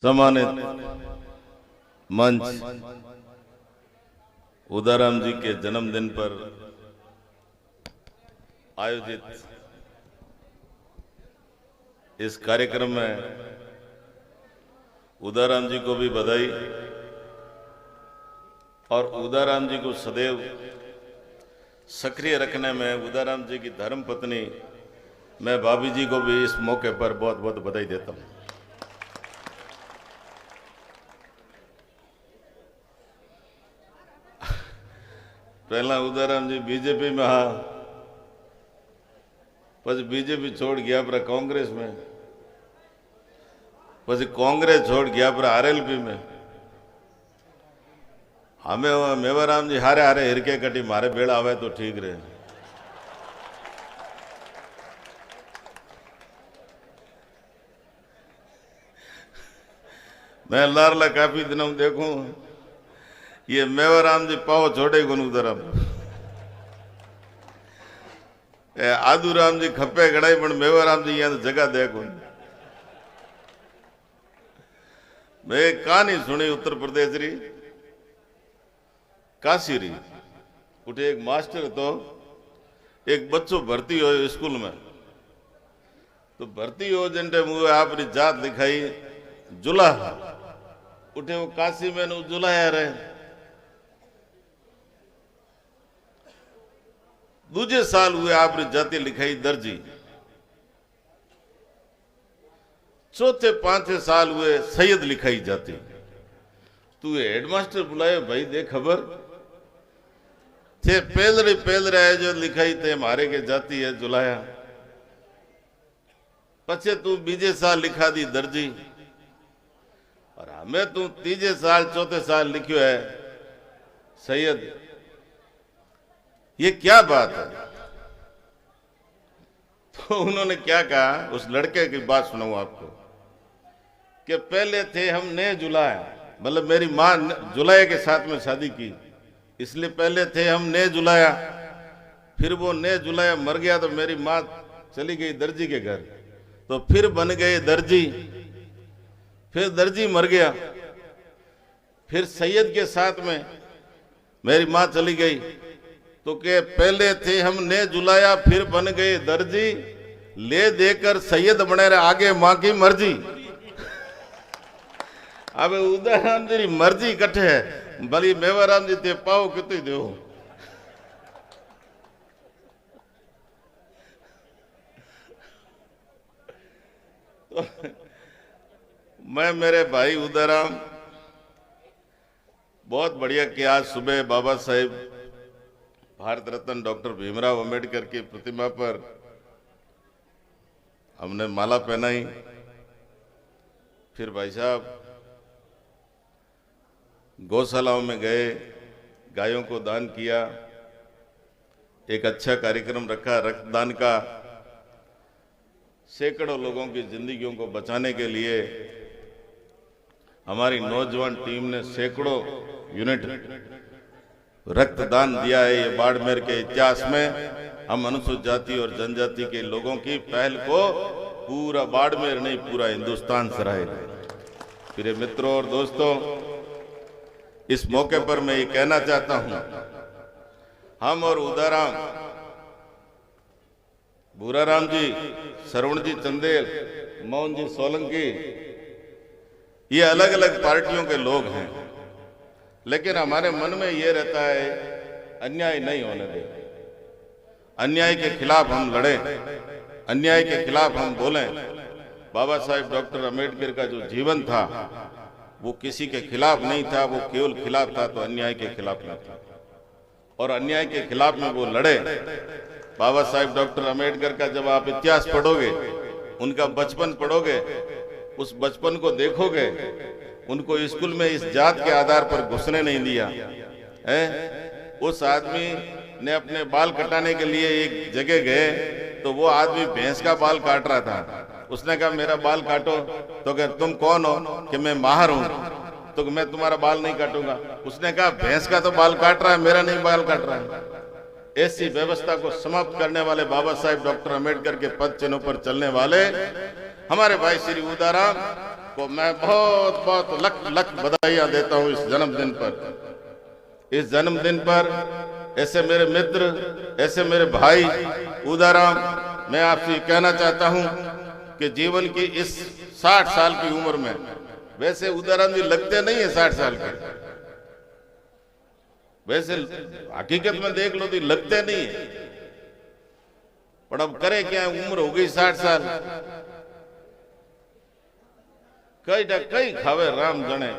सम्मानित मंच उदाराम जी के जन्मदिन पर आयोजित इस कार्यक्रम में उदाराम जी को भी बधाई और उदाराम जी को सदैव सक्रिय रखने में उदाराम जी की धर्म पत्नी मैं भाभी जी को भी इस मौके पर बहुत बहुत बधाई देता हूं। पहला उदाराम जी बीजेपी में हा, પછી बीजेपी छोड़ गया पर कांग्रेस में, પછી कांग्रेस छोड़ गया पर आरएलपी में। हमें मेवाराम जी हारे हारे हिरके कटी मारे बेड़ा आवे तो ठीक रहे। मैं लारला काफी दिनों देखूं ये मेवाराम जी पाव छोड़े गुन उधरम आदूराम जी खपे गड़ाई पण मेवाराम जी यहाँ जगह देखो। मैं कहानी सुनी उत्तर प्रदेश री काशी री। उठे एक मास्टर तो एक बच्चों भर्ती हो स्कूल में, तो भर्ती हो जंटे मुझे आपरी जात लिखाई जुलाहा। उठे वो काशी में नु जुलाहा रहे। दूजे साल हुए आपरी जाति लिखाई दर्जी। चौथे पांचवे साल हुए सैयद लिखाई जाती। तू हेडमास्टर बुलाए भाई दे खबर थे पेलरे है जो लिखाई थे मारे के जाती है जुलाया। पछे तू बीजे साल लिखा दी दर्जी और हमें तू तीजे साल चौथे साल लिखियो है सैयद। ये क्या बात है? तो उन्होंने क्या कहा, उस लड़के की बात सुनाऊं आपको कि पहले थे हम ने जुलाया, मतलब मेरी माँ जुलाया के साथ में शादी की, इसलिए पहले थे हम ने जुलाया। फिर वो ने जुलाया मर गया तो मेरी माँ चली गई दर्जी के घर, तो फिर बन गए दर्जी। फिर दर्जी मर गया, फिर सैयद के साथ में मेरी माँ चली गई, तो के पहले थे हम ने जुलाया फिर बन गए दर्जी, ले देकर सैयद बने रहे आगे माँ की मर्जी। अब उदाराम जी मर्जी कट्ठे है भली मेवाराम जी ते पाओ कितनी दो। तो मैं मेरे भाई उदाराम बहुत बढ़िया कि आज सुबह बाबा साहेब भारत रत्न डॉक्टर भीमराव अंबेडकर की प्रतिमा पर हमने माला पहनाई। फिर भाई साहब गौशालाओं में गए, गायों को दान किया, एक अच्छा कार्यक्रम रखा रक्तदान का। सैकड़ों लोगों की जिंदगियों को बचाने के लिए हमारी नौजवान टीम ने सैकड़ों यूनिट रक्तदान दिया है। ये बाड़मेर के इतिहास में हम अनुसूचित जाति और जनजाति के लोगों की पहल को पूरा बाड़मेर नहीं पूरा हिंदुस्तान सराहेगा। प्रिय मित्रों और दोस्तों, इस मौके पर मैं ये कहना चाहता हूं, हम और उदाराम, भूराराम जी, श्रवण जी चंदेल, मोहन जी सोलंकी, ये अलग अलग पार्टियों के लोग हैं, लेकिन हमारे मन में ये रहता है अन्याय नहीं होने दे। अन्याय के खिलाफ हम लड़े, अन्याय के खिलाफ हम बोलें। बाबा साहेब डॉक्टर अंबेडकर का जो जीवन था वो किसी के खिलाफ नहीं था, वो केवल खिलाफ था तो अन्याय के खिलाफ नहीं था, और अन्याय के खिलाफ में वो लड़े। बाबा साहेब डॉक्टर अंबेडकर का जब आप इतिहास पढ़ोगे, उनका बचपन पढ़ोगे, उस बचपन को देखोगे, उनको स्कूल में इस जात के आधार पर घुसने नहीं दिया है। उस आदमी ने अपने बाल कटाने के लिए एक जगह गए तो वो आदमी भैंस का बाल काट रहा था। उसने कहा मेरा बाल काटो, तो कहा तुम कौन हो? कि मैं माहर हूं, तो मैं तुम्हारा बाल नहीं काटूंगा। उसने कहा भैंस का तो बाल काट रहा है, मेरा नहीं बाल काट रहा है। ऐसी व्यवस्था को समाप्त करने वाले बाबा साहेब डॉक्टर अंबेडकर के पद चिन्हों पर चलने वाले हमारे भाई श्री उदाराम को मैं बहुत बहुत लख लख बधाइयां देता हूं इस जन्मदिन पर। इस जन्मदिन पर ऐसे मेरे मित्र, ऐसे मेरे भाई उदाराम, मैं आपसे ये कहना चाहता हूं कि जीवन की इस 60 साल की उम्र में, वैसे उदाराम जी लगते नहीं है 60 साल के, वैसे हकीकत में देख लो तो लगते नहीं है, पर अब करे क्या, उम्र हो गई 60 साल। कई खावे राम जने,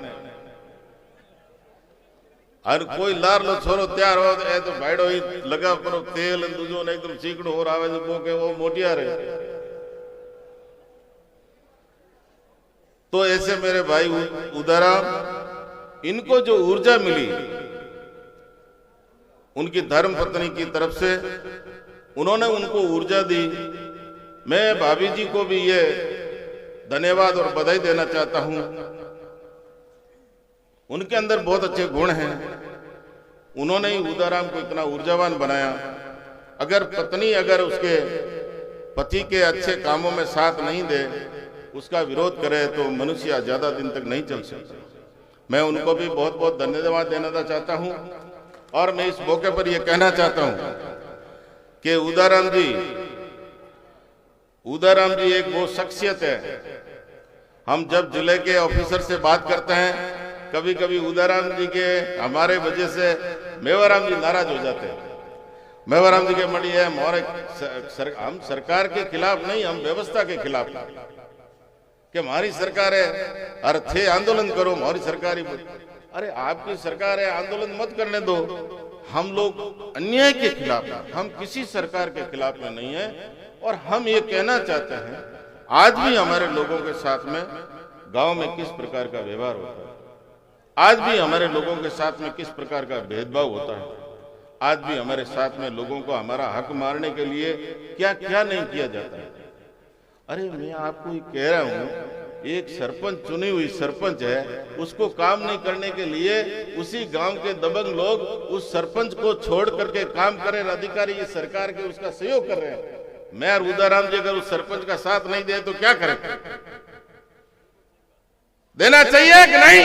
और कोई लार लो छोरो तैयार हो तो भाईडो ही लगा पर तेल दूजो ने एकदम चीकड़ो और आवे तो के वो मोटिया रहे। तो ऐसे मेरे भाई उदाराम, इनको जो ऊर्जा मिली उनकी धर्म पत्नी की तरफ से, उन्होंने उनको ऊर्जा दी। मैं भाभी जी को भी ये धन्यवाद और बधाई देना चाहता हूं। उनके अंदर बहुत अच्छे गुण हैं, उन्होंने ही उदाराम को इतना ऊर्जावान बनाया। अगर पत्नी अगर उसके पति के अच्छे कामों में साथ नहीं दे, उसका विरोध करे, तो मनुष्य ज्यादा दिन तक नहीं चल सकता। मैं उनको भी बहुत बहुत धन्यवाद देना चाहता हूं। और मैं इस मौके पर यह कहना चाहता हूं कि उदाराम जी एक वो शख्सियत है। हम जब जिले के ऑफिसर से बात करते हैं, कभी कभी उदाराम जी के हमारे वजह से मेवाराम जी नाराज हो जाते हैं। मेवाराम जी के मड़ी है हम सरकार के खिलाफ नहीं, हम व्यवस्था के खिलाफ कि हमारी सरकार है, अरे थे आंदोलन करो, हमारी सरकार ही। अरे आपकी सरकार है, आंदोलन मत करने दो। हम लोग अन्याय के खिलाफ हैं, हम किसी सरकार के खिलाफ में नहीं है। और हम ये कहना चाहते हैं, आज भी हमारे लोगों के साथ में गांव में किस प्रकार का व्यवहार होता है, आज भी हमारे लोगों के साथ में किस प्रकार का भेदभाव होता है, आज भी हमारे साथ में लोगों को हमारा हक मारने के लिए क्या क्या नहीं किया जाता है। अरे मैं आपको ये कह रहा हूं, एक सरपंच, चुनी हुई सरपंच है, उसको काम नहीं करने के लिए उसी गांव के दबंग लोग उस सरपंच को छोड़ करके काम करे, अधिकारी इस सरकार के उसका सहयोग कर रहे हैं। मैं और उदाराम जी अगर उस सरपंच का साथ नहीं दे तो क्या करें? देना चाहिए कि नहीं?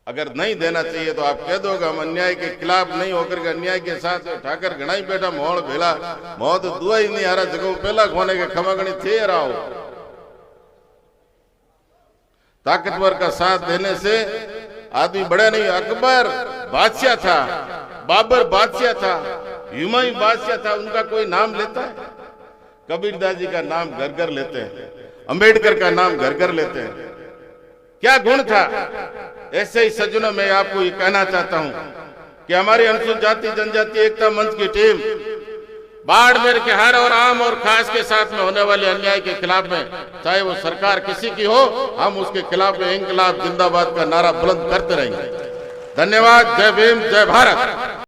अगर नहीं देना चाहिए तो आप कह दो हम अन्याय के खिलाफ नहीं होकर के अन्याय के साथ ठाकर घना ही बैठा मोहन भेला मोह तो दुआ ही नहीं आ रहा, जगह पहला खोने के खमागणी थे रहा हो। ताकतवर का साथ देने से आदमी बड़ा नहीं। अकबर बादशाह था, बाबर बादशाह था, हुमायूं बादशाह था, उनका कोई नाम लेता है? कबीरदास जी का नाम घर घर लेते हैं, अंबेडकर का नाम घर घर लेते हैं। क्या गुण था? ऐसे ही सज्जनों, मैं आपको ये कहना चाहता हूं कि हमारी अनुसूचित जाति जनजाति एकता मंच की टीम बाड़मेर के हर और आम और खास के साथ में होने वाले अन्याय के खिलाफ में, चाहे वो सरकार किसी की हो, हम उसके खिलाफ में इंकलाब जिंदाबाद का नारा बुलंद करते रहेंगे। धन्यवाद। जय भीम, जय भारत।